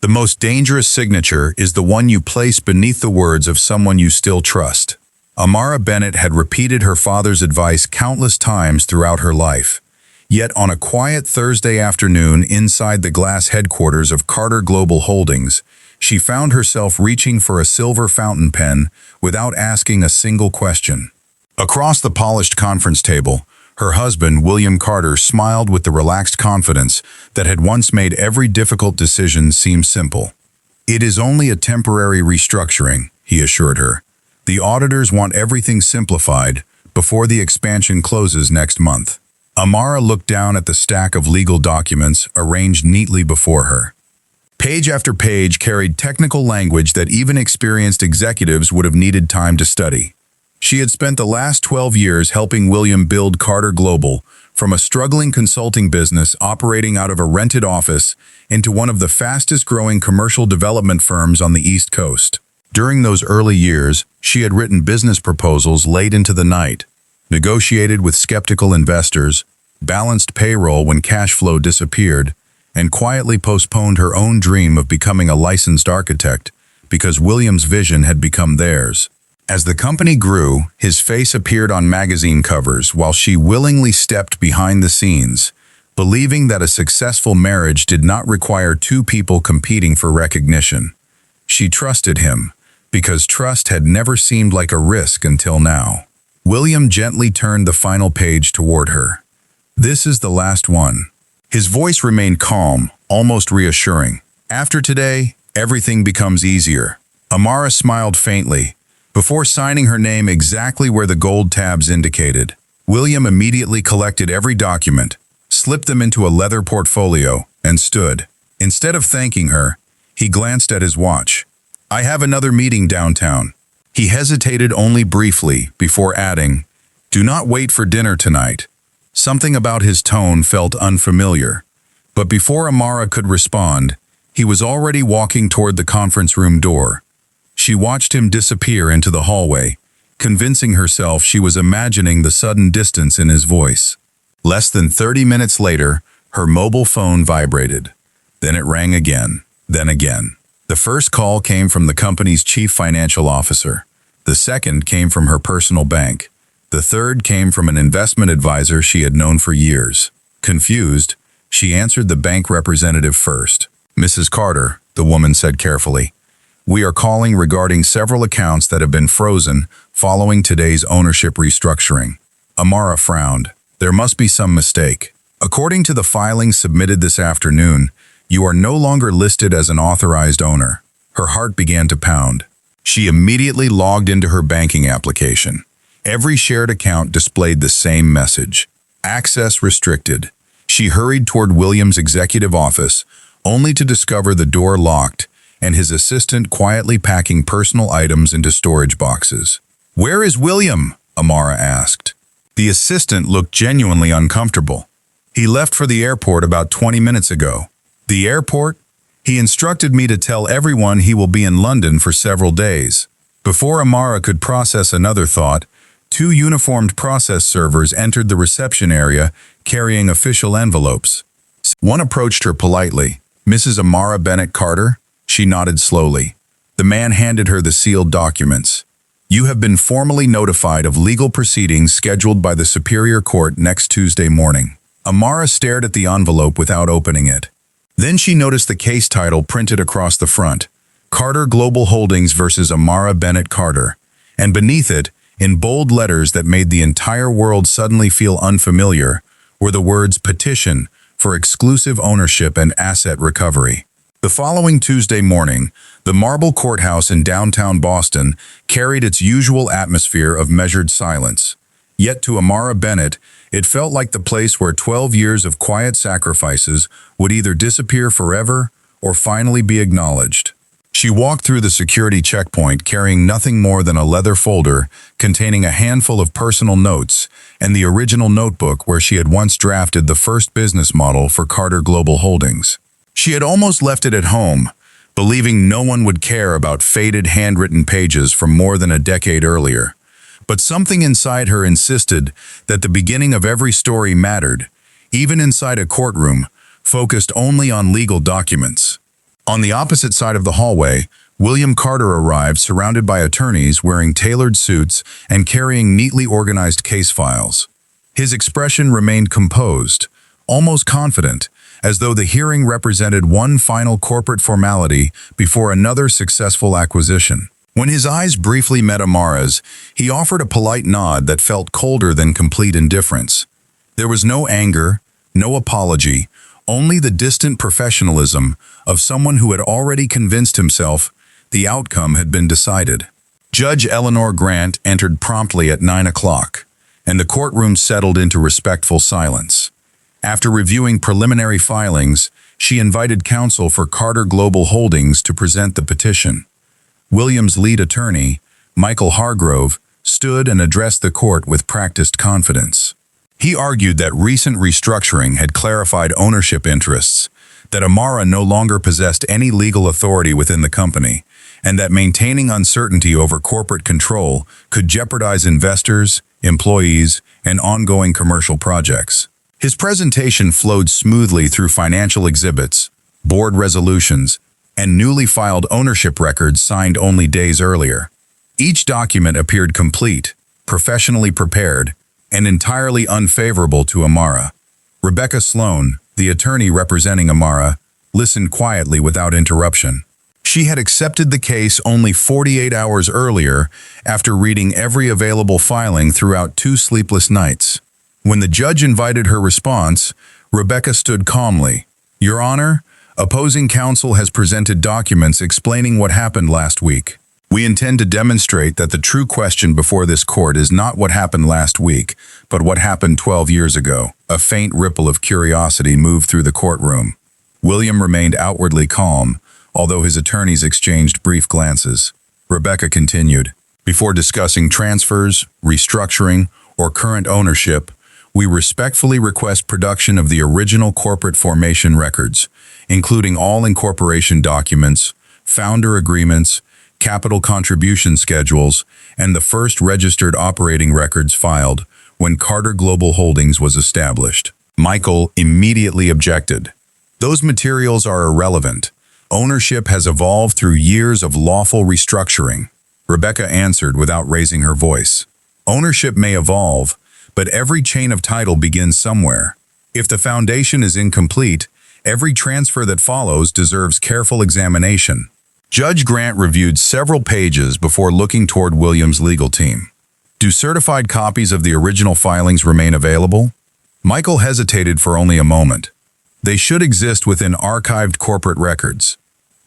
The most dangerous signature is the one you place beneath the words of someone you still trust. Amara Bennett had repeated her father's advice countless times throughout her life. Yet on a quiet Thursday afternoon inside the glass headquarters of Carter Global Holdings, she found herself reaching for a silver fountain pen without asking a single question. Across the polished conference table, her husband, William Carter, smiled with the relaxed confidence that had once made every difficult decision seem simple. "It is only a temporary restructuring," he assured her. "The auditors want everything simplified before the expansion closes next month." Amara looked down at the stack of legal documents arranged neatly before her. Page after page carried technical language that even experienced executives would have needed time to study. She had spent the last 12 years helping William build Carter Global, from a struggling consulting business operating out of a rented office into one of the fastest-growing commercial development firms on the East Coast. During those early years, she had written business proposals late into the night, negotiated with skeptical investors, balanced payroll when cash flow disappeared, and quietly postponed her own dream of becoming a licensed architect because William's vision had become theirs. As the company grew, his face appeared on magazine covers while she willingly stepped behind the scenes, believing that a successful marriage did not require two people competing for recognition. She trusted him, because trust had never seemed like a risk until now. William gently turned the final page toward her. "This is the last one." His voice remained calm, almost reassuring. "After today, everything becomes easier." Amara smiled faintly, before signing her name exactly where the gold tabs indicated. William immediately collected every document, slipped them into a leather portfolio, and stood. Instead of thanking her, he glanced at his watch. "I have another meeting downtown." He hesitated only briefly before adding, "Do not wait for dinner tonight." Something about his tone felt unfamiliar. But before Amara could respond, he was already walking toward the conference room door. She watched him disappear into the hallway, convincing herself she was imagining the sudden distance in his voice. Less than 30 minutes later, her mobile phone vibrated. Then it rang again, then again. The first call came from the company's chief financial officer. The second came from her personal bank. The third came from an investment advisor she had known for years. Confused, she answered the bank representative first. "Mrs. Carter," the woman said carefully, "we are calling regarding several accounts that have been frozen following today's ownership restructuring." Amara frowned. "There must be some mistake. According to the filings submitted this afternoon, you are no longer listed as an authorized owner." Her heart began to pound. She immediately logged into her banking application. Every shared account displayed the same message: access restricted. She hurried toward William's executive office, only to discover the door locked and his assistant quietly packing personal items into storage boxes. "Where is William?" Amara asked. The assistant looked genuinely uncomfortable. "He left for the airport about 20 minutes ago." "The airport?" "He instructed me to tell everyone he will be in London for several days." Before Amara could process another thought, two uniformed process servers entered the reception area carrying official envelopes. One approached her politely. "Mrs. Amara Bennett Carter?" She nodded slowly. The man handed her the sealed documents. "You have been formally notified of legal proceedings scheduled by the Superior Court next Tuesday morning." Amara stared at the envelope without opening it. Then she noticed the case title printed across the front: Carter Global Holdings versus Amara Bennett Carter, and beneath it, in bold letters that made the entire world suddenly feel unfamiliar, were the words "Petition for Exclusive Ownership and Asset Recovery." The following Tuesday morning, the marble courthouse in downtown Boston carried its usual atmosphere of measured silence. Yet to Amara Bennett, it felt like the place where 12 years of quiet sacrifices would either disappear forever or finally be acknowledged. She walked through the security checkpoint carrying nothing more than a leather folder containing a handful of personal notes and the original notebook where she had once drafted the first business model for Carter Global Holdings. She had almost left it at home, believing no one would care about faded handwritten pages from more than a decade earlier. But something inside her insisted that the beginning of every story mattered, even inside a courtroom, focused only on legal documents. On the opposite side of the hallway, William Carter arrived surrounded by attorneys wearing tailored suits and carrying neatly organized case files. His expression remained composed, almost confident, as though the hearing represented one final corporate formality before another successful acquisition. When his eyes briefly met Amara's, he offered a polite nod that felt colder than complete indifference. There was no anger, no apology, only the distant professionalism of someone who had already convinced himself the outcome had been decided. Judge Eleanor Grant entered promptly at 9 o'clock, and the courtroom settled into respectful silence. After reviewing preliminary filings, she invited counsel for Carter Global Holdings to present the petition. William's lead attorney, Michael Hargrove, stood and addressed the court with practiced confidence. He argued that recent restructuring had clarified ownership interests, that Amara no longer possessed any legal authority within the company, and that maintaining uncertainty over corporate control could jeopardize investors, employees, and ongoing commercial projects. His presentation flowed smoothly through financial exhibits, board resolutions, and newly filed ownership records signed only days earlier. Each document appeared complete, professionally prepared, and entirely unfavorable to Amara. Rebecca Sloan, the attorney representing Amara, listened quietly without interruption. She had accepted the case only 48 hours earlier after reading every available filing throughout 2 sleepless nights. When the judge invited her response, Rebecca stood calmly. "Your Honor, opposing counsel has presented documents explaining what happened last week. We intend to demonstrate that the true question before this court is not what happened last week, but what happened 12 years ago." A faint ripple of curiosity moved through the courtroom. William remained outwardly calm, although his attorneys exchanged brief glances. Rebecca continued, "Before discussing transfers, restructuring, or current ownership, we respectfully request production of the original corporate formation records, including all incorporation documents, founder agreements, capital contribution schedules, and the first registered operating records filed when Carter Global Holdings was established." Michael immediately objected. "Those materials are irrelevant. Ownership has evolved through years of lawful restructuring." Rebecca answered without raising her voice. "Ownership may evolve, but every chain of title begins somewhere. If the foundation is incomplete, every transfer that follows deserves careful examination." Judge Grant reviewed several pages before looking toward William's legal team. "Do certified copies of the original filings remain available?" Michael hesitated for only a moment. "They should exist within archived corporate records."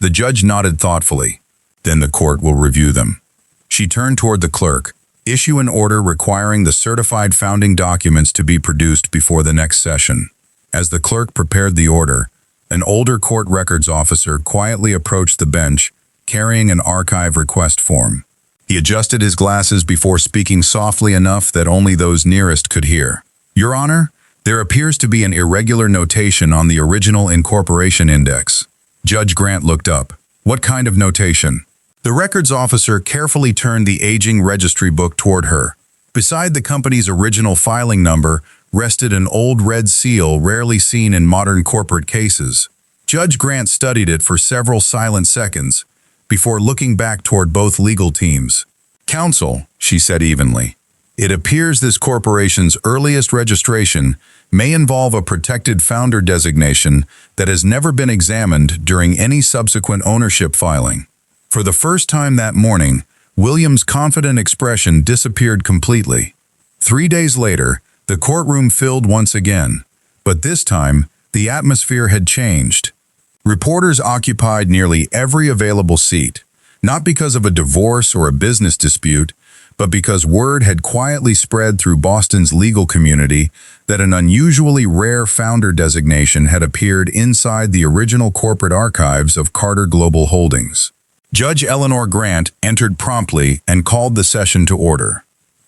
The judge nodded thoughtfully. "Then the court will review them." She turned toward the clerk. "Issue an order requiring the certified founding documents to be produced before the next session." As the clerk prepared the order, an older court records officer quietly approached the bench, carrying an archive request form. He adjusted his glasses before speaking softly enough that only those nearest could hear. "Your Honor, there appears to be an irregular notation on the original incorporation index." Judge Grant looked up. "What kind of notation?" The records officer carefully turned the aging registry book toward her. Beside the company's original filing number rested an old red seal rarely seen in modern corporate cases. Judge Grant studied it for several silent seconds before looking back toward both legal teams. "Counsel," she said evenly, "it appears this corporation's earliest registration may involve a protected founder designation that has never been examined during any subsequent ownership filing." For the first time that morning, William's confident expression disappeared completely. 3 days later, the courtroom filled once again, but this time, the atmosphere had changed. Reporters occupied nearly every available seat, not because of a divorce or a business dispute, but because word had quietly spread through Boston's legal community that an unusually rare founder designation had appeared inside the original corporate archives of Carter Global Holdings. Judge Eleanor Grant entered promptly and called the session to order.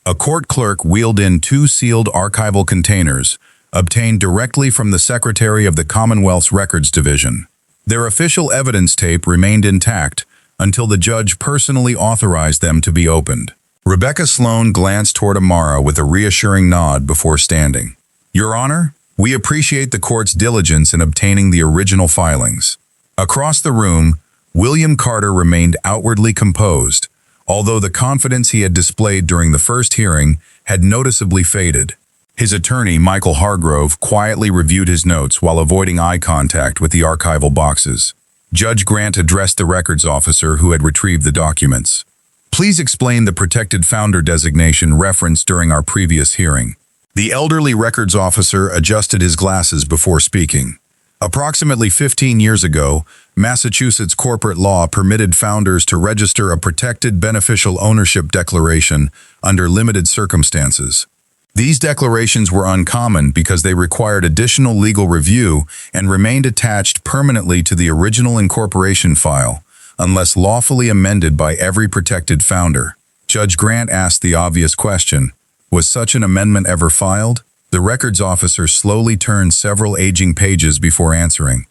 A court clerk wheeled in 2 sealed archival containers, obtained directly from the Secretary of the Commonwealth's Records Division. Their official evidence tape remained intact until the judge personally authorized them to be opened. Rebecca Sloan glanced toward Amara with a reassuring nod before standing. "Your Honor, we appreciate the court's diligence in obtaining the original filings." Across the room, William Carter remained outwardly composed, although the confidence he had displayed during the first hearing had noticeably faded. His attorney, Michael Hargrove, quietly reviewed his notes while avoiding eye contact with the archival boxes. Judge Grant addressed the records officer who had retrieved the documents. Please explain the protected founder designation referenced during our previous hearing. The elderly records officer adjusted his glasses before speaking. Approximately 15 years ago, Massachusetts corporate law permitted founders to register a protected beneficial ownership declaration under limited circumstances. These declarations were uncommon because they required additional legal review and remained attached permanently to the original incorporation file, unless lawfully amended by every protected founder. Judge Grant asked the obvious question, was such an amendment ever filed? The records officer slowly turned several aging pages before answering.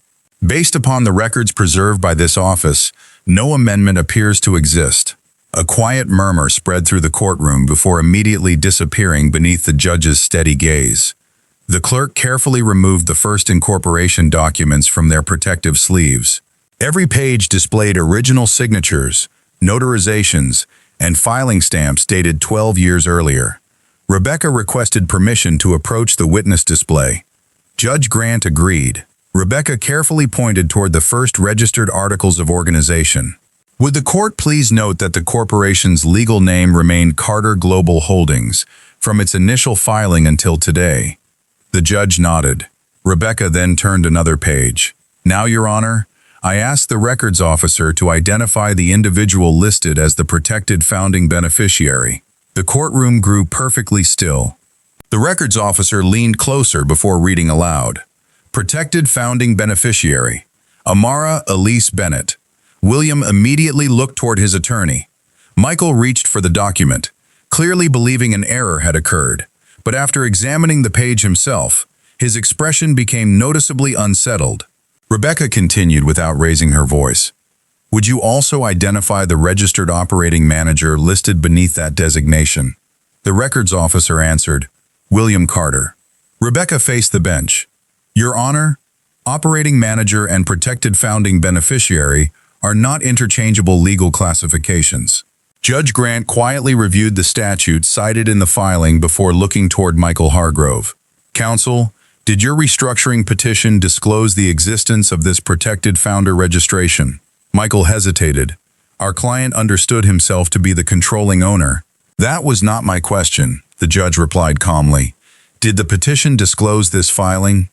Based upon the records preserved by this office, no amendment appears to exist. A quiet murmur spread through the courtroom before immediately disappearing beneath the judge's steady gaze. The clerk carefully removed the first incorporation documents from their protective sleeves. Every page displayed original signatures, notarizations, and filing stamps dated 12 years earlier. Rebecca requested permission to approach the witness display. Judge Grant agreed. Rebecca carefully pointed toward the first registered articles of organization. Would the court please note that the corporation's legal name remained Carter Global Holdings from its initial filing until today? The judge nodded. Rebecca then turned another page. Now, Your Honor, I ask the records officer to identify the individual listed as the protected founding beneficiary. The courtroom grew perfectly still. The records officer leaned closer before reading aloud. Protected founding beneficiary, Amara Bennett. William immediately looked toward his attorney. Michael reached for the document, clearly believing an error had occurred. But after examining the page himself, his expression became noticeably unsettled. Rebecca continued without raising her voice. Would you also identify the registered operating manager listed beneath that designation? The records officer answered, William Carter. Rebecca faced the bench. Your Honor, operating manager and protected founding beneficiary are not interchangeable legal classifications. Judge Grant quietly reviewed the statute cited in the filing before looking toward Michael Hargrove. Counsel, did your restructuring petition disclose the existence of this protected founder registration? Michael hesitated. Our client understood himself to be the controlling owner. That was not my question, the judge replied calmly. Did the petition disclose this filing?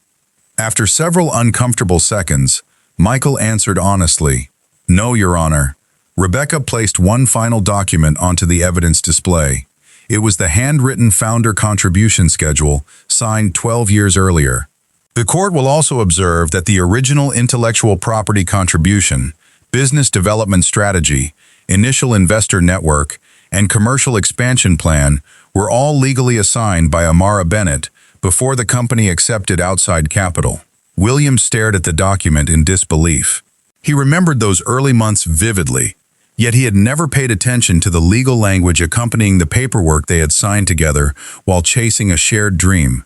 After several uncomfortable seconds, Michael answered honestly, No, Your Honor. Rebecca placed one final document onto the evidence display. It was the handwritten founder contribution schedule, signed 12 years earlier. The court will also observe that the original intellectual property contribution, business development strategy, initial investor network, and commercial expansion plan were all legally assigned by Amara Bennett before the company accepted outside capital. William stared at the document in disbelief. He remembered those early months vividly, yet he had never paid attention to the legal language accompanying the paperwork they had signed together while chasing a shared dream.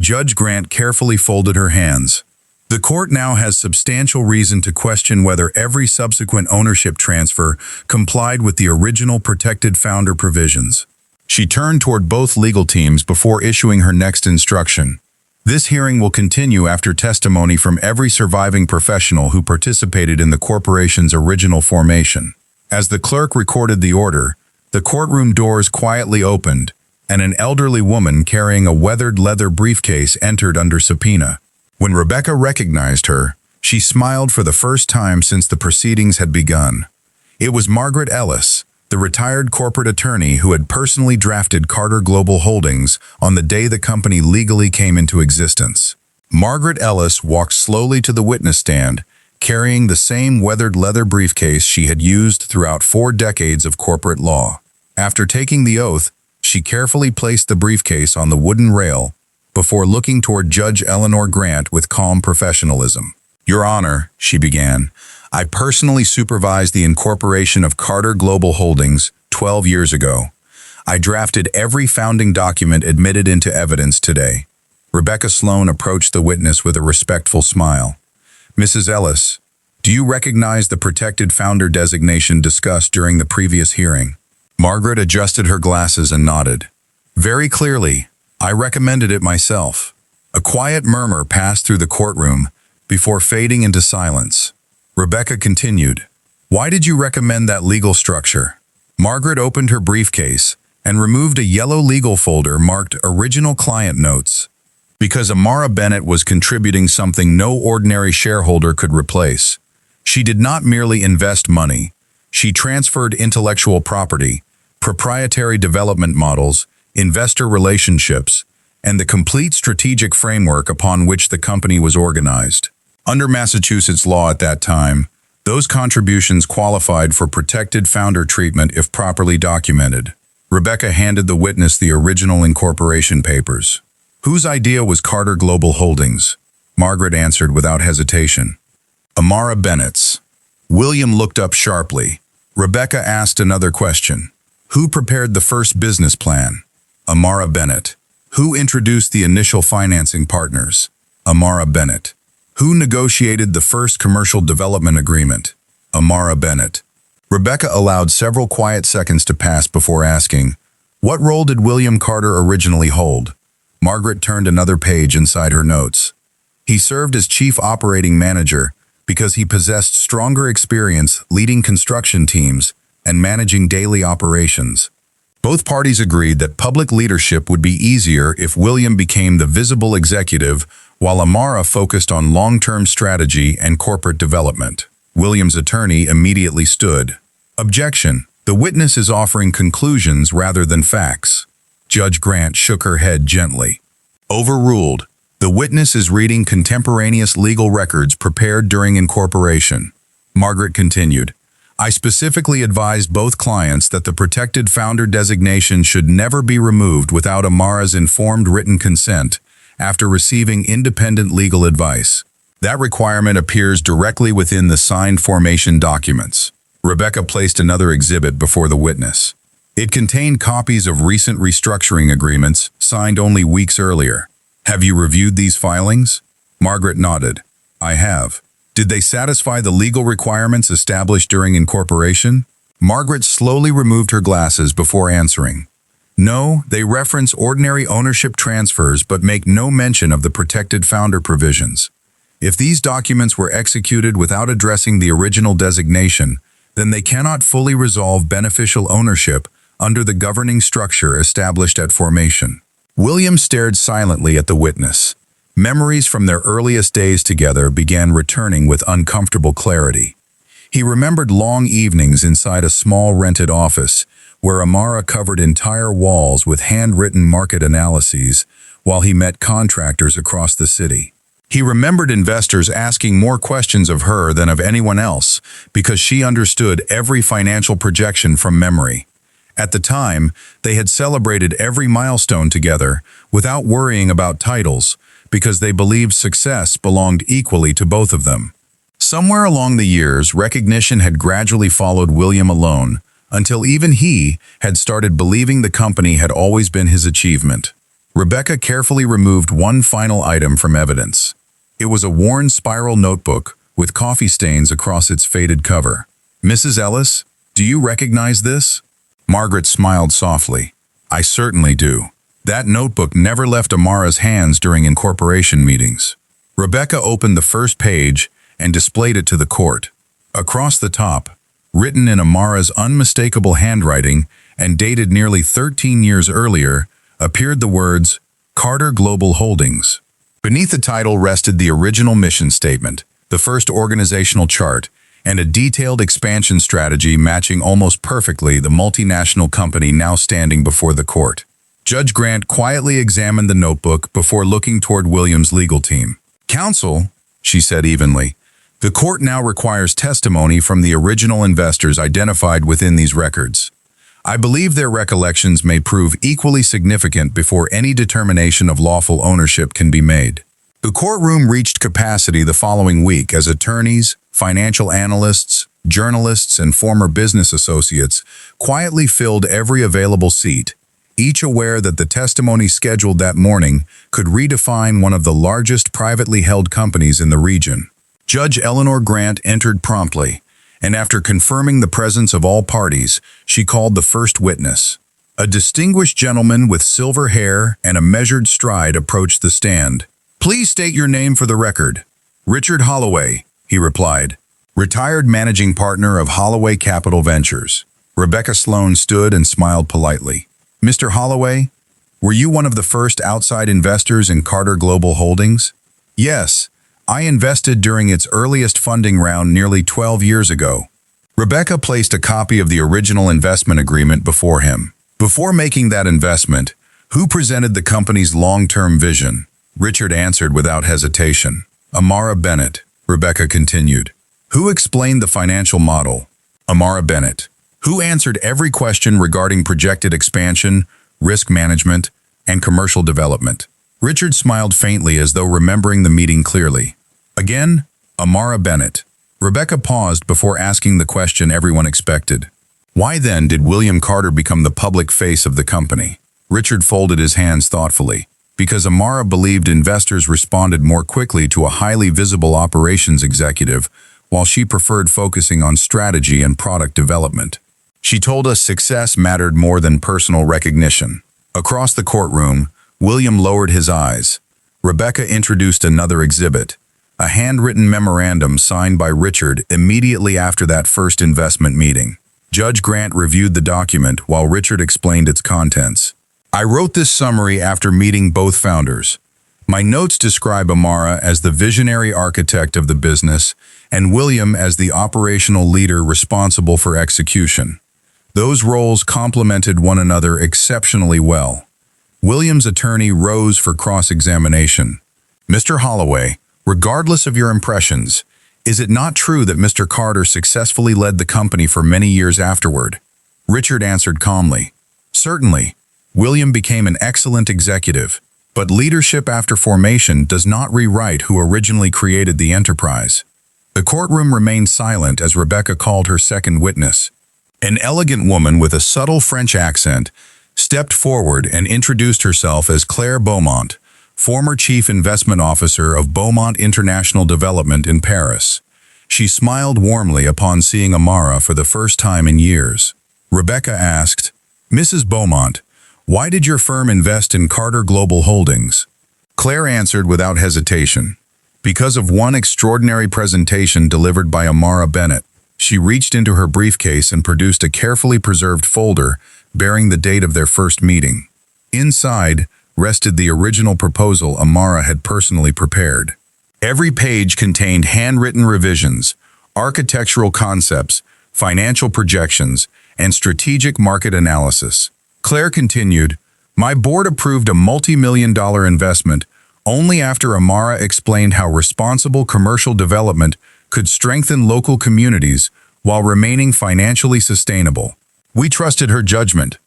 Judge Grant carefully folded her hands. The court now has substantial reason to question whether every subsequent ownership transfer complied with the original protected founder provisions. She turned toward both legal teams before issuing her next instruction. This hearing will continue after testimony from every surviving professional who participated in the corporation's original formation. As the clerk recorded the order, the courtroom doors quietly opened, and an elderly woman carrying a weathered leather briefcase entered under subpoena. When Rebecca recognized her, she smiled for the first time since the proceedings had begun. It was Margaret Ellis, the retired corporate attorney who had personally drafted Carter Global Holdings on the day the company legally came into existence. Margaret Ellis walked slowly to the witness stand, carrying the same weathered leather briefcase she had used throughout 4 decades of corporate law. After taking the oath, she carefully placed the briefcase on the wooden rail before looking toward Judge Eleanor Grant with calm professionalism. Your Honor, she began, I personally supervised the incorporation of Carter Global Holdings 12 years ago. I drafted every founding document admitted into evidence today. Rebecca Sloan approached the witness with a respectful smile. Mrs. Ellis, Do you recognize the protected founder designation discussed during the previous hearing? Margaret adjusted her glasses and nodded. Very clearly, I recommended it myself. A quiet murmur passed through the courtroom before fading into silence. Rebecca continued, "Why did you recommend that legal structure?" Margaret opened her briefcase and removed a yellow legal folder marked Original Client Notes. Because Amara Bennett was contributing something no ordinary shareholder could replace. She did not merely invest money. She transferred intellectual property, proprietary development models, investor relationships, and the complete strategic framework upon which the company was organized. Under Massachusetts law at that time, those contributions qualified for protected founder treatment if properly documented. Rebecca handed the witness the original incorporation papers. Whose idea was Carter Global Holdings? Margaret answered without hesitation. Amara Bennett's. William looked up sharply. Rebecca asked another question. Who prepared the first business plan? Amara Bennett. Who introduced the initial financing partners? Amara Bennett. Who negotiated the first commercial development agreement? Amara Bennett. Rebecca allowed several quiet seconds to pass before asking, what role did William Carter originally hold? Margaret turned another page inside her notes. He served as chief operating manager because he possessed stronger experience leading construction teams and managing daily operations. Both parties agreed that public leadership would be easier if William became the visible executive while Amara focused on long-term strategy and corporate development. William's attorney immediately stood. Objection. The witness is offering conclusions rather than facts. Judge Grant shook her head gently. Overruled. The witness is reading contemporaneous legal records prepared during incorporation. Margaret continued. I specifically advised both clients that the protected founder designation should never be removed without Amara's informed written consent after receiving independent legal advice. That requirement appears directly within the signed formation documents. Rebecca placed another exhibit before the witness. It contained copies of recent restructuring agreements signed only weeks earlier. Have you reviewed these filings? Margaret nodded. I have. Did they satisfy the legal requirements established during incorporation? Margaret slowly removed her glasses before answering. No, they reference ordinary ownership transfers but make no mention of the protected founder provisions. If these documents were executed without addressing the original designation, then they cannot fully resolve beneficial ownership under the governing structure established at formation. William stared silently at the witness. Memories from their earliest days together began returning with uncomfortable clarity. He remembered long evenings inside a small rented office where Amara covered entire walls with handwritten market analyses while he met contractors across the city. He remembered investors asking more questions of her than of anyone else because she understood every financial projection from memory. At the time, they had celebrated every milestone together without worrying about titles because they believed success belonged equally to both of them. Somewhere along the years, recognition had gradually followed William alone until even he had started believing the company had always been his achievement. Rebecca carefully removed one final item from evidence. It was a worn spiral notebook with coffee stains across its faded cover. Mrs. Ellis, do you recognize this? Margaret smiled softly. I certainly do. That notebook never left Amara's hands during incorporation meetings. Rebecca opened the first page and displayed it to the court. Across the top, written in Amara's unmistakable handwriting and dated nearly 13 years earlier, appeared the words, Carter Global Holdings. Beneath the title rested the original mission statement, the first organizational chart, and a detailed expansion strategy matching almost perfectly the multinational company now standing before the court. Judge Grant quietly examined the notebook before looking toward William's legal team. Counsel, she said evenly, the court now requires testimony from the original investors identified within these records. I believe their recollections may prove equally significant before any determination of lawful ownership can be made. The courtroom reached capacity the following week as attorneys, financial analysts, journalists, and former business associates quietly filled every available seat, each aware that the testimony scheduled that morning could redefine one of the largest privately held companies in the region. Judge Eleanor Grant entered promptly, and after confirming the presence of all parties, she called the first witness. A distinguished gentleman with silver hair and a measured stride approached the stand. "Please state your name for the record." "Richard Holloway," he replied, retired managing partner of Holloway Capital Ventures. Rebecca Sloan stood and smiled politely. "Mr. Holloway, were you one of the first outside investors in Carter Global Holdings?" "Yes, I invested during its earliest funding round nearly 12 years ago." Rebecca placed a copy of the original investment agreement before him. "Before making that investment, who presented the company's long-term vision?" Richard answered without hesitation. "Amara Bennett," Rebecca continued. "Who explained the financial model?" "Amara Bennett." "Who answered every question regarding projected expansion, risk management, and commercial development?" Richard smiled faintly as though remembering the meeting clearly. "Again, Amara Bennett." Rebecca paused before asking the question everyone expected. Why then did William Carter become the public face of the company? Richard folded his hands thoughtfully. Because Amara believed investors responded more quickly to a highly visible operations executive, while she preferred focusing on strategy and product development. She told us success mattered more than personal recognition. Across the courtroom, William lowered his eyes. Rebecca introduced another exhibit, a handwritten memorandum signed by Richard immediately after that first investment meeting. Judge Grant reviewed the document while Richard explained its contents. "I wrote this summary after meeting both founders. My notes describe Amara as the visionary architect of the business and William as the operational leader responsible for execution. Those roles complemented one another exceptionally well." William's attorney rose for cross-examination. "Mr. Holloway, regardless of your impressions, is it not true that Mr. Carter successfully led the company for many years afterward?" Richard answered calmly. "Certainly. William became an excellent executive, but leadership after formation does not rewrite who originally created the enterprise." The courtroom remained silent as Rebecca called her second witness. An elegant woman with a subtle French accent stepped forward and introduced herself as Claire Beaumont, former Chief Investment Officer of Beaumont International Development in Paris. She smiled warmly upon seeing Amara for the first time in years. Rebecca asked, "Mrs. Beaumont, why did your firm invest in Carter Global Holdings?" Claire answered without hesitation. "Because of one extraordinary presentation delivered by Amara Bennett." She reached into her briefcase and produced a carefully preserved folder bearing the date of their first meeting. Inside rested the original proposal Amara had personally prepared. Every page contained handwritten revisions, architectural concepts, financial projections, and strategic market analysis. Claire continued, "My board approved a multi-million-dollar investment only after Amara explained how responsible commercial development could strengthen local communities while remaining financially sustainable. We trusted her judgment.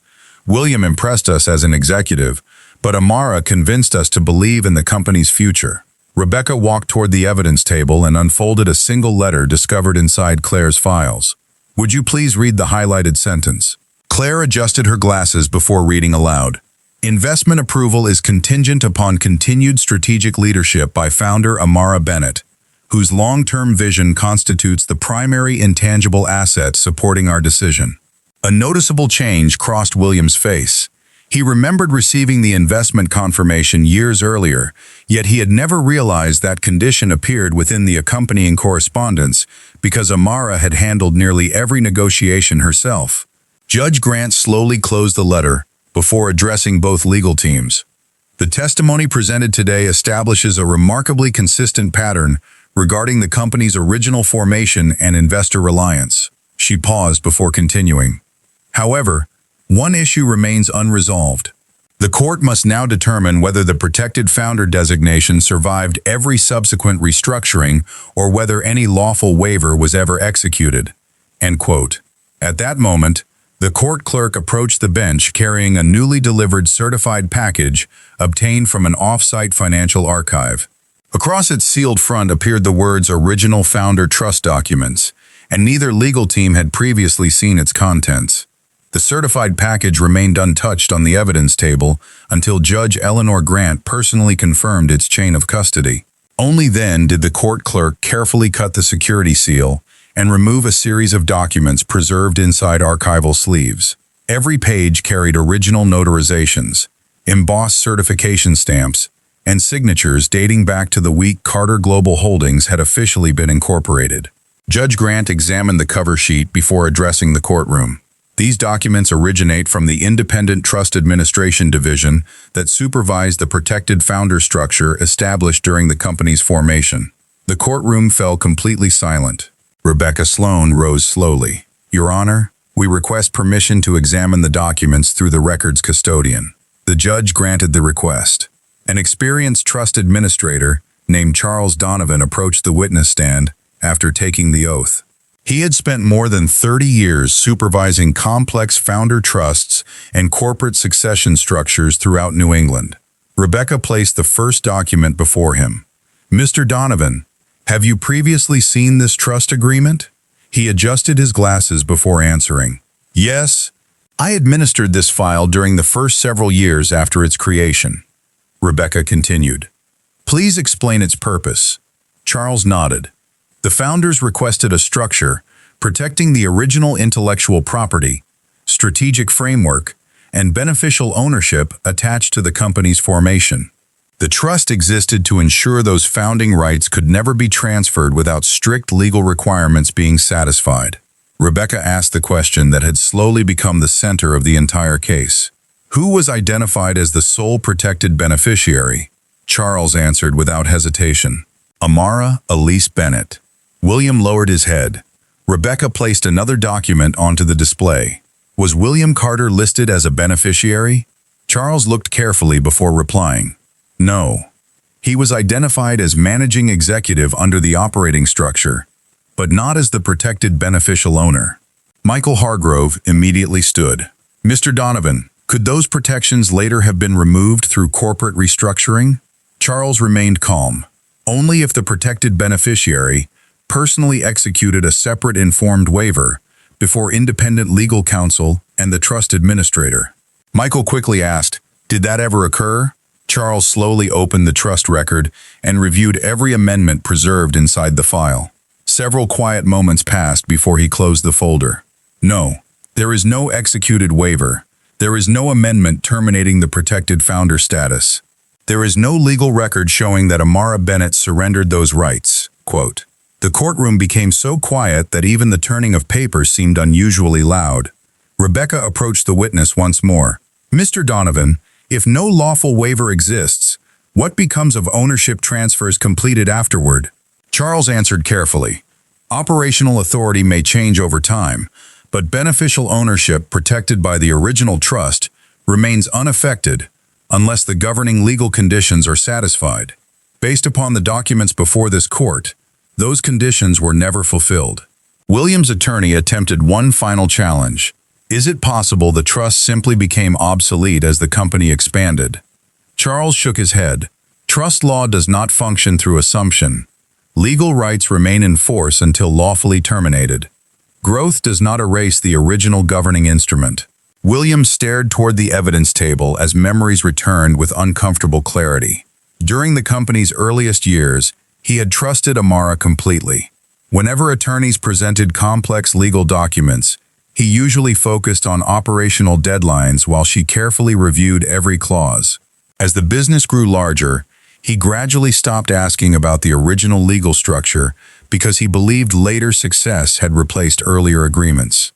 William impressed us as an executive, but Amara convinced us to believe in the company's future." Rebecca walked toward the evidence table and unfolded a single letter discovered inside Claire's files. "Would you please read the highlighted sentence?" Claire adjusted her glasses before reading aloud. "Investment approval is contingent upon continued strategic leadership by founder Amara Bennett, whose long-term vision constitutes the primary intangible asset supporting our decision." A noticeable change crossed William's face. He remembered receiving the investment confirmation years earlier, yet he had never realized that condition appeared within the accompanying correspondence because Amara had handled nearly every negotiation herself. Judge Grant slowly closed the letter before addressing both legal teams. "The testimony presented today establishes a remarkably consistent pattern regarding the company's original formation and investor reliance." She paused before continuing. "However, one issue remains unresolved. The court must now determine whether the protected founder designation survived every subsequent restructuring or whether any lawful waiver was ever executed." End quote. At that moment, the court clerk approached the bench carrying a newly delivered certified package obtained from an off-site financial archive. Across its sealed front appeared the words "Original Founder Trust Documents," and neither legal team had previously seen its contents. The certified package remained untouched on the evidence table until Judge Eleanor Grant personally confirmed its chain of custody. Only then did the court clerk carefully cut the security seal and remove a series of documents preserved inside archival sleeves. Every page carried original notarizations, embossed certification stamps, and signatures dating back to the week Carter Global Holdings had officially been incorporated. Judge Grant examined the cover sheet before addressing the courtroom. These documents originate from the Independent Trust Administration Division that supervised the protected founder structure established during the company's formation. The courtroom fell completely silent. Rebecca Sloan rose slowly. "Your Honor, we request permission to examine the documents through the records custodian." The judge granted the request. An experienced trust administrator named Charles Donovan approached the witness stand after taking the oath. He had spent more than 30 years supervising complex founder trusts and corporate succession structures throughout New England. Rebecca placed the first document before him. "Mr. Donovan, have you previously seen this trust agreement?" He adjusted his glasses before answering. "Yes, I administered this file during the first several years after its creation." Rebecca continued. "Please explain its purpose." Charles nodded. "The founders requested a structure protecting the original intellectual property, strategic framework, and beneficial ownership attached to the company's formation. The trust existed to ensure those founding rights could never be transferred without strict legal requirements being satisfied." Rebecca asked the question that had slowly become the center of the entire case. "Who was identified as the sole protected beneficiary?" Charles answered without hesitation. "Amara Elise Bennett." William lowered his head. Rebecca placed another document onto the display. "Was William Carter listed as a beneficiary?" Charles looked carefully before replying. "No. He was identified as managing executive under the operating structure, but not as the protected beneficial owner." Michael Hargrove immediately stood. "Mr. Donovan, could those protections later have been removed through corporate restructuring?" Charles remained calm. "Only if the protected beneficiary personally executed a separate informed waiver before independent legal counsel and the trust administrator." Michael quickly asked, "Did that ever occur?" Charles slowly opened the trust record and reviewed every amendment preserved inside the file. Several quiet moments passed before he closed the folder. "No, there is no executed waiver. There is no amendment terminating the protected founder status. There is no legal record showing that Amara Bennett surrendered those rights." Quote. The courtroom became so quiet that even the turning of paper seemed unusually loud. Rebecca approached the witness once more. "Mr. Donovan, if no lawful waiver exists, what becomes of ownership transfers completed afterward?" Charles answered carefully. "Operational authority may change over time, but beneficial ownership protected by the original trust remains unaffected unless the governing legal conditions are satisfied. Based upon the documents before this court, those conditions were never fulfilled." William's attorney attempted one final challenge. "Is it possible the trust simply became obsolete as the company expanded?" Charles shook his head. "Trust law does not function through assumption. Legal rights remain in force until lawfully terminated. Growth does not erase the original governing instrument." William stared toward the evidence table as memories returned with uncomfortable clarity. During the company's earliest years, he had trusted Amara completely. Whenever attorneys presented complex legal documents, he usually focused on operational deadlines while she carefully reviewed every clause. As the business grew larger, he gradually stopped asking about the original legal structure because he believed later success had replaced earlier agreements.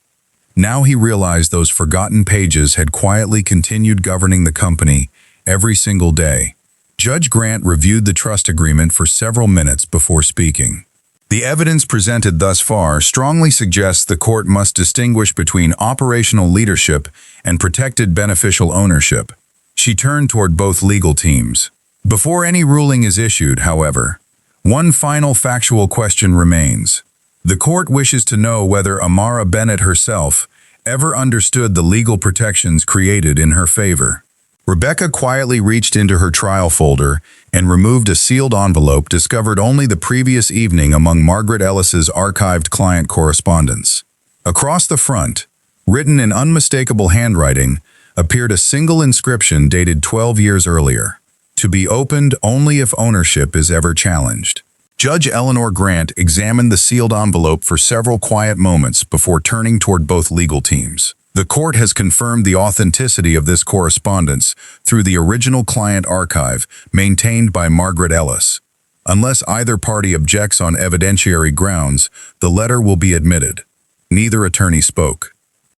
Now he realized those forgotten pages had quietly continued governing the company every single day. Judge Grant reviewed the trust agreement for several minutes before speaking. "The evidence presented thus far strongly suggests the court must distinguish between operational leadership and protected beneficial ownership." She turned toward both legal teams. "Before any ruling is issued, however, one final factual question remains. The court wishes to know whether Amara Bennett herself ever understood the legal protections created in her favor." Rebecca quietly reached into her trial folder and removed a sealed envelope discovered only the previous evening among Margaret Ellis's archived client correspondence. Across the front, written in unmistakable handwriting, appeared a single inscription dated 12 years earlier. to be opened only if ownership is ever challenged. Judge Eleanor Grant examined the sealed envelope for several quiet moments before turning toward both legal teams. The court has confirmed the authenticity of this correspondence through the original client archive maintained by Margaret Ellis. Unless either party objects on evidentiary grounds, the letter will be admitted. Neither attorney spoke.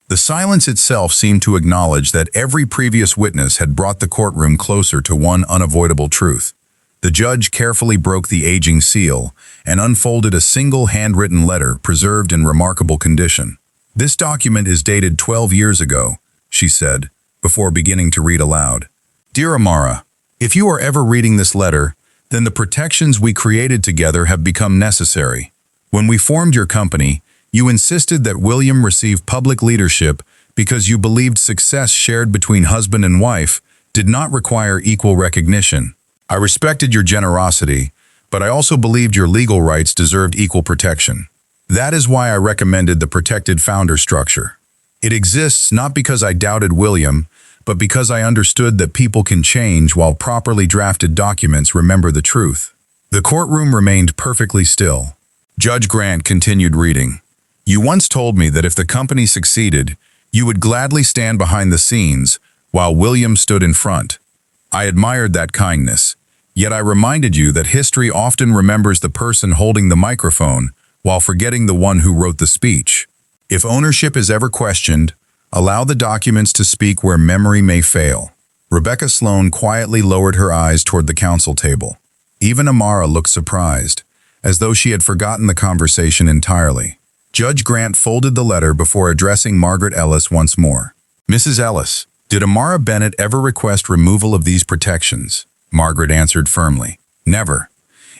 The silence itself seemed to acknowledge that every previous witness had brought the courtroom closer to one unavoidable truth. The judge carefully broke the aging seal and unfolded a single handwritten letter preserved in remarkable condition. "This document is dated 12 years ago," she said, before beginning to read aloud. "Dear Amara, if you are ever reading this letter, then the protections we created together have become necessary. When we formed your company, you insisted that William receive public leadership because you believed success shared between husband and wife did not require equal recognition. I respected your generosity, but I also believed your legal rights deserved equal protection. That is why I recommended the protected founder structure. It exists not because I doubted William, but because I understood that people can change while properly drafted documents remember the truth." The courtroom remained perfectly still. Judge Grant continued reading. "You once told me that if the company succeeded, you would gladly stand behind the scenes while William stood in front. I admired that kindness, yet I reminded you that history often remembers the person holding the microphone while forgetting the one who wrote the speech. If ownership is ever questioned, allow the documents to speak where memory may fail." Rebecca Sloan quietly lowered her eyes toward the counsel table. Even Amara looked surprised, as though she had forgotten the conversation entirely. Judge Grant folded the letter before addressing Margaret Ellis once more. "Mrs. Ellis, did Amara Bennett ever request removal of these protections?" Margaret answered firmly. "Never.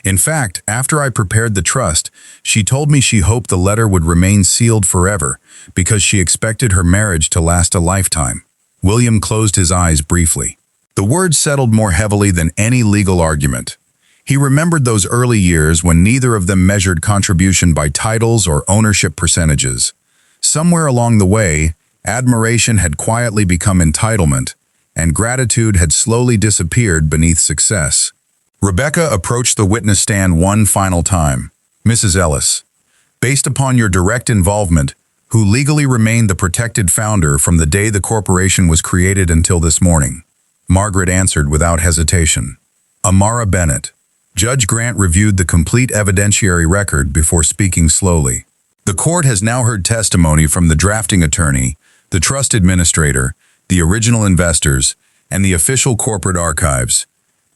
In fact, after I prepared the trust, she told me she hoped the letter would remain sealed forever because she expected her marriage to last a lifetime." William closed his eyes briefly. The words settled more heavily than any legal argument. He remembered those early years when neither of them measured contribution by titles or ownership percentages. Somewhere along the way, admiration had quietly become entitlement, and gratitude had slowly disappeared beneath success. Rebecca approached the witness stand one final time. "Mrs. Ellis, based upon your direct involvement, who legally remained the protected founder from the day the corporation was created until this morning?" Margaret answered without hesitation. "Amara Bennett." Judge Grant reviewed the complete evidentiary record before speaking slowly. "The court has now heard testimony from the drafting attorney, the trust administrator, the original investors, and the official corporate archives.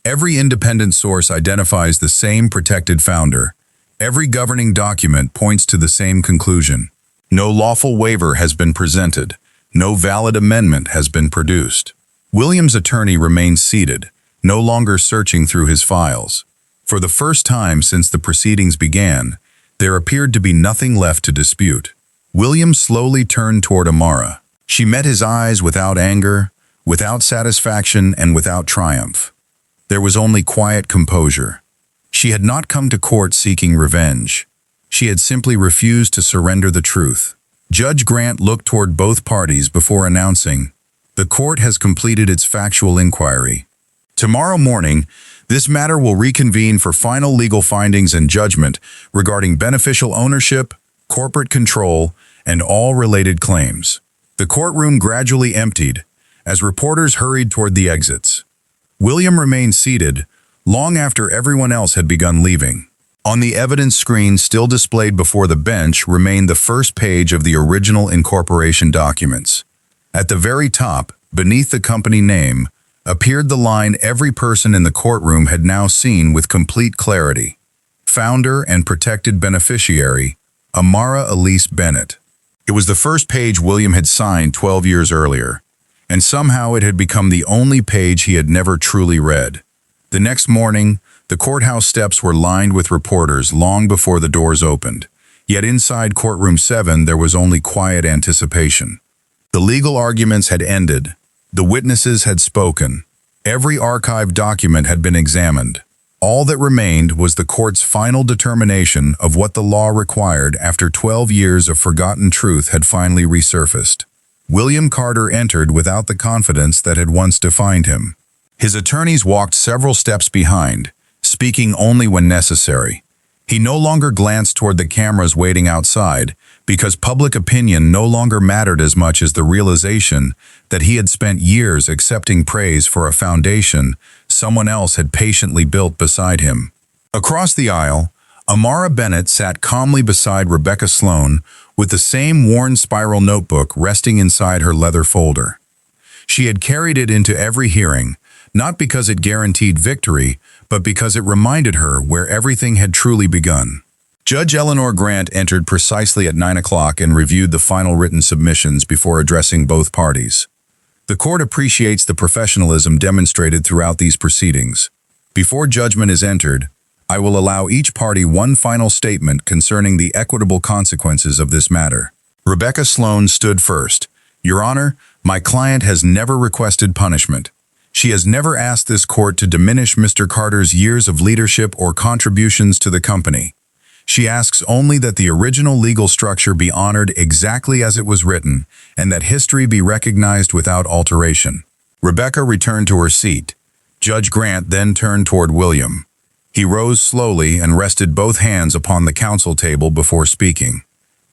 Every independent source identifies the same protected founder. Every governing document points to the same conclusion. No lawful waiver has been presented. No valid amendment has been produced." William's attorney remained seated, no longer searching through his files. For the first time since the proceedings began, there appeared to be nothing left to dispute. William slowly turned toward Amara. She met his eyes without anger, without satisfaction, and without triumph. There was only quiet composure. She had not come to court seeking revenge. She had simply refused to surrender the truth. Judge Grant looked toward both parties before announcing, "The court has completed its factual inquiry. Tomorrow morning, this matter will reconvene for final legal findings and judgment regarding beneficial ownership, corporate control, and all related claims." The courtroom gradually emptied as reporters hurried toward the exits. William remained seated long after everyone else had begun leaving. On the evidence screen still displayed before the bench remained the first page of the original incorporation documents. At the very top, beneath the company name, appeared the line every person in the courtroom had now seen with complete clarity. Founder and protected beneficiary, Amara Elise Bennett. It was the first page William had signed 12 years earlier, and somehow it had become the only page he had never truly read. The next morning, the courthouse steps were lined with reporters long before the doors opened. Yet inside courtroom 7 there was only quiet anticipation. The legal arguments had ended. The witnesses had spoken. Every archived document had been examined. All that remained was the court's final determination of what the law required after 12 years of forgotten truth had finally resurfaced. William Carter entered without the confidence that had once defined him. His attorneys walked several steps behind, speaking only when necessary. He no longer glanced toward the cameras waiting outside, because public opinion no longer mattered as much as the realization that he had spent years accepting praise for a foundation someone else had patiently built beside him. Across the aisle, Amara Bennett sat calmly beside Rebecca Sloan with the same worn spiral notebook resting inside her leather folder. She had carried it into every hearing, not because it guaranteed victory, but because it reminded her where everything had truly begun. Judge Eleanor Grant entered precisely at 9 o'clock and reviewed the final written submissions before addressing both parties. The court appreciates the professionalism demonstrated throughout these proceedings. Before judgment is entered, I will allow each party one final statement concerning the equitable consequences of this matter. Rebecca Sloan stood first. Your Honor, my client has never requested punishment. She has never asked this court to diminish Mr. Carter's years of leadership or contributions to the company. She asks only that the original legal structure be honored exactly as it was written, and that history be recognized without alteration. Rebecca returned to her seat. Judge Grant then turned toward William. He rose slowly and rested both hands upon the counsel table before speaking.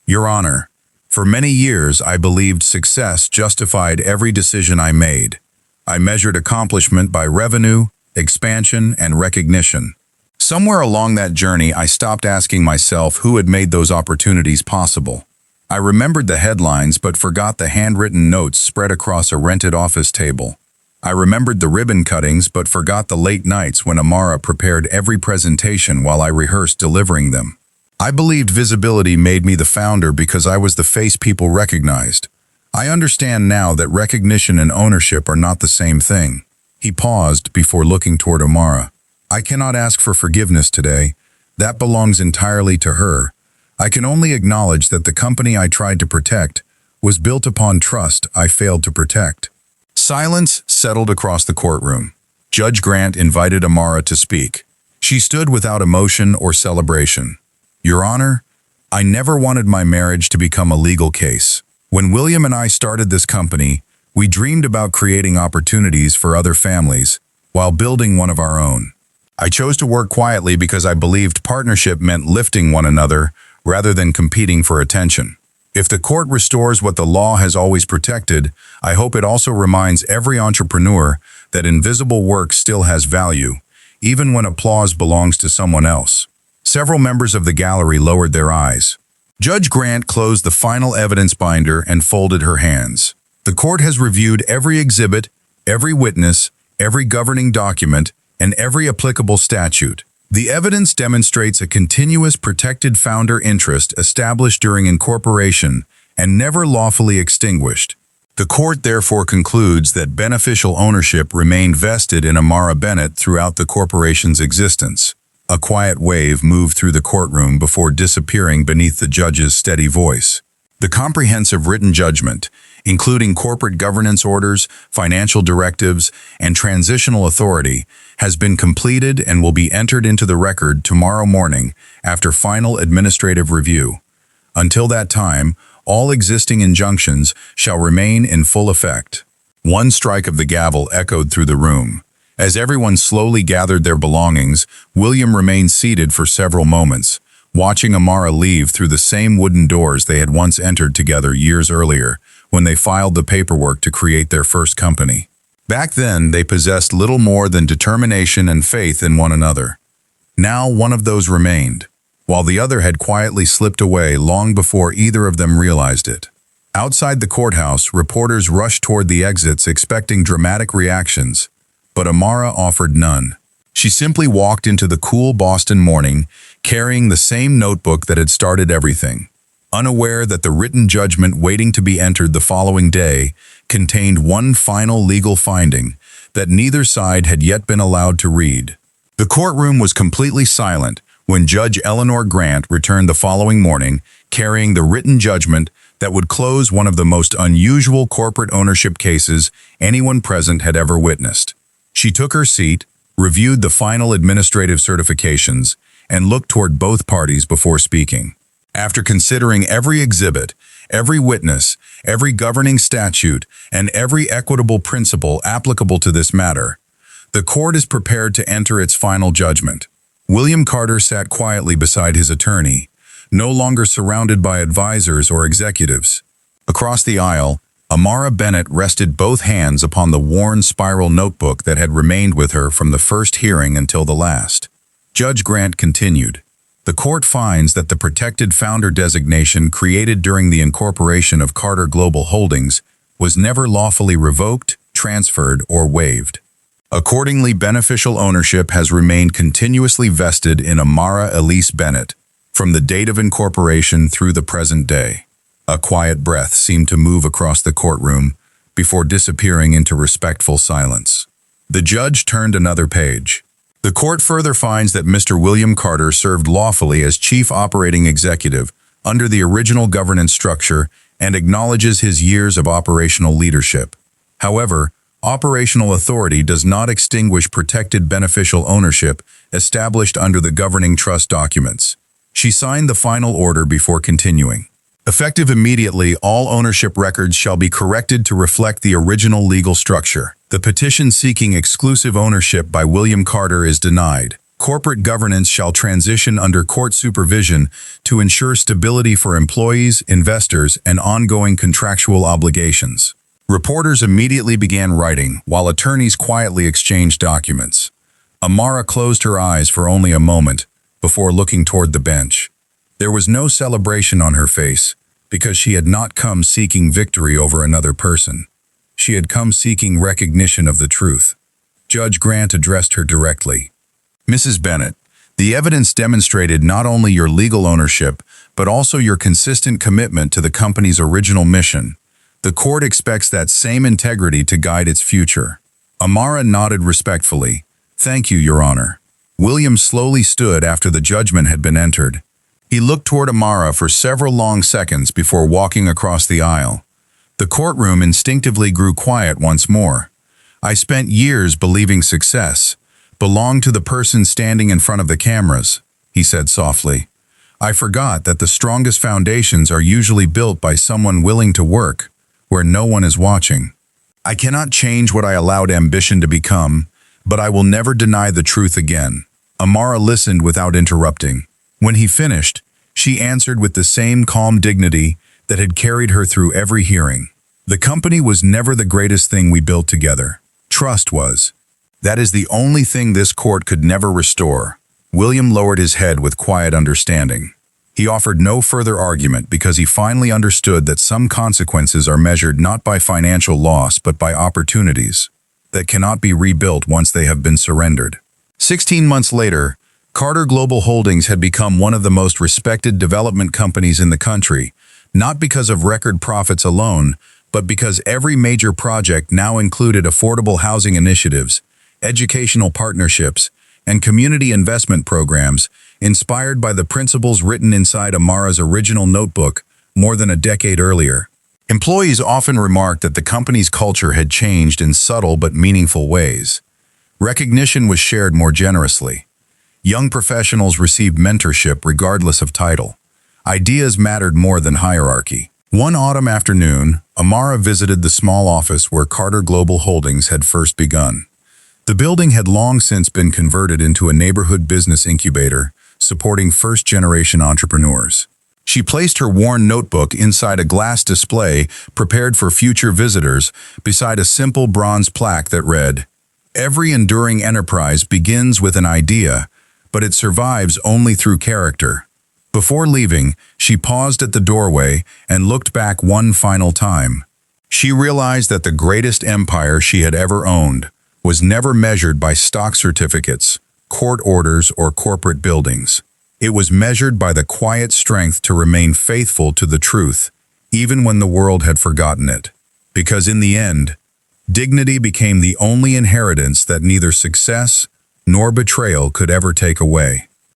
Your Honor, for many years I believed success justified every decision I made. I measured accomplishment by revenue, expansion, and recognition. Somewhere along that journey, I stopped asking myself who had made those opportunities possible. I remembered the headlines but forgot the handwritten notes spread across a rented office table. I remembered the ribbon cuttings but forgot the late nights when Amara prepared every presentation while I rehearsed delivering them. I believed visibility made me the founder because I was the face people recognized. I understand now that recognition and ownership are not the same thing. He paused before looking toward Amara. I cannot ask for forgiveness today. That belongs entirely to her. I can only acknowledge that the company I tried to protect was built upon trust I failed to protect. Silence settled across the courtroom. Judge Grant invited Amara to speak. She stood without emotion or celebration. Your Honor, I never wanted my marriage to become a legal case. When William and I started this company, we dreamed about creating opportunities for other families while building one of our own. I chose to work quietly because I believed partnership meant lifting one another rather than competing for attention. If the court restores what the law has always protected, I hope it also reminds every entrepreneur that invisible work still has value, even when applause belongs to someone else. Several members of the gallery lowered their eyes. Judge Grant closed the final evidence binder and folded her hands. The court has reviewed every exhibit, every witness, every governing document, and every applicable statute. The evidence demonstrates a continuous protected founder interest established during incorporation and never lawfully extinguished. The court therefore concludes that beneficial ownership remained vested in Amara Bennett throughout the corporation's existence. A quiet wave moved through the courtroom before disappearing beneath the judge's steady voice. The comprehensive written judgment, including corporate governance orders, financial directives, and transitional authority, has been completed and will be entered into the record tomorrow morning after final administrative review. Until that time, all existing injunctions shall remain in full effect. One strike of the gavel echoed through the room. As everyone slowly gathered their belongings, William remained seated for several moments, watching Amara leave through the same wooden doors they had once entered together years earlier, when they filed the paperwork to create their first company. Back then, they possessed little more than determination and faith in one another. Now one of those remained, while the other had quietly slipped away long before either of them realized it. Outside the courthouse, reporters rushed toward the exits expecting dramatic reactions, but Amara offered none. She simply walked into the cool Boston morning, carrying the same notebook that had started everything, unaware that the written judgment waiting to be entered the following day contained one final legal finding that neither side had yet been allowed to read. The courtroom was completely silent when Judge Eleanor Grant returned the following morning, carrying the written judgment that would close one of the most unusual corporate ownership cases anyone present had ever witnessed. She took her seat, reviewed the final administrative certifications, and looked toward both parties before speaking. After considering every exhibit, every witness, every governing statute, and every equitable principle applicable to this matter, The court is prepared to enter its final judgment. William Carter sat quietly beside his attorney, no longer surrounded by advisors or executives. Across the aisle, Amara Bennett rested both hands upon the worn spiral notebook that had remained with her from the first hearing until the last. Judge Grant continued. The court finds that the protected founder designation created during the incorporation of Carter Global Holdings was never lawfully revoked, transferred, or waived. Accordingly, beneficial ownership has remained continuously vested in Amara Elise Bennett, from the date of incorporation through the present day. A quiet breath seemed to move across the courtroom before disappearing into respectful silence. The judge turned another page. The court further finds that Mr. William Carter served lawfully as chief operating executive under the original governance structure and acknowledges his years of operational leadership. However, operational authority does not extinguish protected beneficial ownership established under the governing trust documents. She signed the final order before continuing. Effective immediately, all ownership records shall be corrected to reflect the original legal structure. The petition seeking exclusive ownership by William Carter is denied. Corporate governance shall transition under court supervision to ensure stability for employees, investors, and ongoing contractual obligations. Reporters immediately began writing, while attorneys quietly exchanged documents. Amara closed her eyes for only a moment before looking toward the bench. There was no celebration on her face, because she had not come seeking victory over another person. She had come seeking recognition of the truth. Judge Grant addressed her directly. Mrs. Bennett, the evidence demonstrated not only your legal ownership, but also your consistent commitment to the company's original mission. The court expects that same integrity to guide its future. Amara nodded respectfully. Thank you, Your Honor. William slowly stood after the judgment had been entered. He looked toward Amara for several long seconds before walking across the aisle. The courtroom instinctively grew quiet once more. I spent years believing success belonged to the person standing in front of the cameras, he said softly. I forgot that the strongest foundations are usually built by someone willing to work where no one is watching. I cannot change what I allowed ambition to become, but I will never deny the truth again. Amara listened without interrupting. When he finished, she answered with the same calm dignity that had carried her through every hearing. The company was never the greatest thing we built together. Trust was. That is the only thing this court could never restore. William lowered his head with quiet understanding. He offered no further argument because he finally understood that some consequences are measured not by financial loss but by opportunities that cannot be rebuilt once they have been surrendered. 16 months later, Carter Global Holdings had become one of the most respected development companies in the country, not because of record profits alone, but because every major project now included affordable housing initiatives, educational partnerships, and community investment programs inspired by the principles written inside Amara's original notebook more than a decade earlier. Employees often remarked that the company's culture had changed in subtle but meaningful ways. Recognition was shared more generously. Young professionals received mentorship regardless of title. Ideas mattered more than hierarchy. One autumn afternoon, Amara visited the small office where Carter Global Holdings had first begun. The building had long since been converted into a neighborhood business incubator, supporting first-generation entrepreneurs. She placed her worn notebook inside a glass display prepared for future visitors beside a simple bronze plaque that read, "Every enduring enterprise begins with an idea, but it survives only through character." Before leaving, she paused at the doorway and looked back one final time. She realized that the greatest empire she had ever owned was never measured by stock certificates, court orders, or corporate buildings. It was measured by the quiet strength to remain faithful to the truth, even when the world had forgotten it. Because in the end, dignity became the only inheritance that neither success nor betrayal could ever take away.